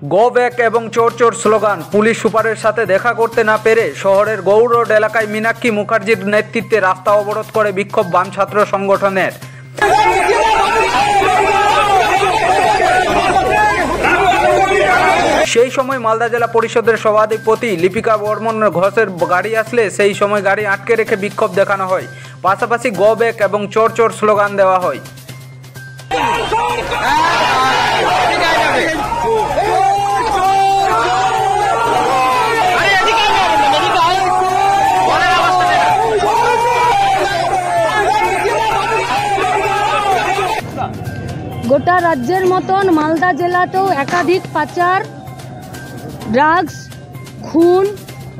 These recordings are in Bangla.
গো ব্যাক এবং চোর চোর স্লোগান। পুলিশ সুপারের সাথে দেখা করতে না পেরে শহরের গৌড় রোড এলাকায় মীনাক্ষী মুখার্জির নেতৃত্বে রাস্তা অবরোধ করে বিক্ষোভ বাম ছাত্র সংগঠনের। সেই সময় মালদা জেলা পরিষদের সভাধিপতি লিপিকা বর্মন ঘোষের গাড়ি আসলে সেই সময় গাড়ি আটকে রেখে বিক্ষোভ দেখানো হয়। পাশাপাশি গো ব্যাক এবং চোর চোর স্লোগান দেওয়া হয়। গোটা রাজ্যের মতন মালদা জেলাতেও একাধিক পাচার, ড্রাগস, খুন,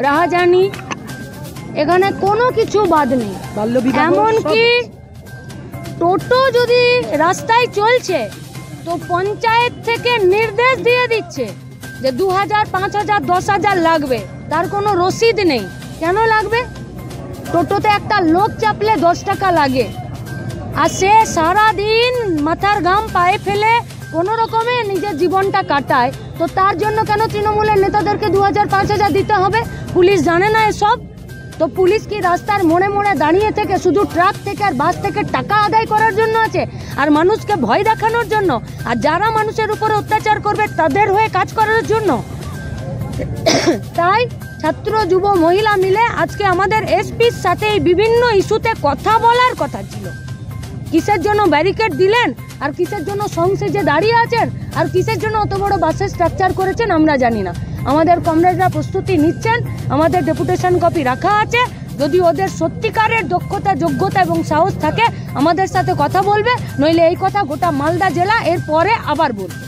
রাহাজানি, এখানে কোনো কিছু বাদ নেই। এমনকি টোটো যদি রাস্তায় চলছে তো পঞ্চায়েত থেকে নির্দেশ দিয়ে দিচ্ছে যে 2000, 5000, 10,000 লাগবে, তার কোনো রসিদ নেই। কেন লাগবে? টোটোতে একটা লোক চাপলে 10 টাকা লাগে, আর সে সারাদিন মাথার ঘাম পায়ে ফেলে কোনো রকমে নিজের জীবনটা কাটায়। তো তার জন্য কেন তৃণমূলের নেতাদেরকে 2000, 5000 দিতে হবে? পুলিশ জানে না এসব? তো পুলিশ কি রাস্তার মোড়ে মোড়ে দাঁড়িয়ে থেকে শুধু ট্রাক থেকে আর বাস থেকে টাকা আদায় করার জন্য আছে, আর মানুষকে ভয় দেখানোর জন্য, আর যারা মানুষের উপরে অত্যাচার করবে তাদের হয়ে কাজ করার জন্য? তাই ছাত্র, যুব, মহিলা মিলে আজকে আমাদের এসপির সাথে বিভিন্ন ইস্যুতে কথা বলার কথা ছিল। কিসের জন্য ব্যারিকেড দিলেন, আর কিসের জন্য সংসদে দাঁড়িয়ে আছেন, আর কিসের জন্য অত বড় বাসের স্ট্রাকচার করেছেন আমরা জানি না। আমাদের কমরেডরা প্রস্তুতি নিচ্ছেন, আমাদের ডেপুটেশন কপি রাখা আছে। যদি ওদের সত্যিকারের দক্ষতা, যোগ্যতা এবং সাহস থাকে আমাদের সাথে কথা বলবে, নইলে এই কথা গোটা মালদা জেলা এর পরে আবার বলবে।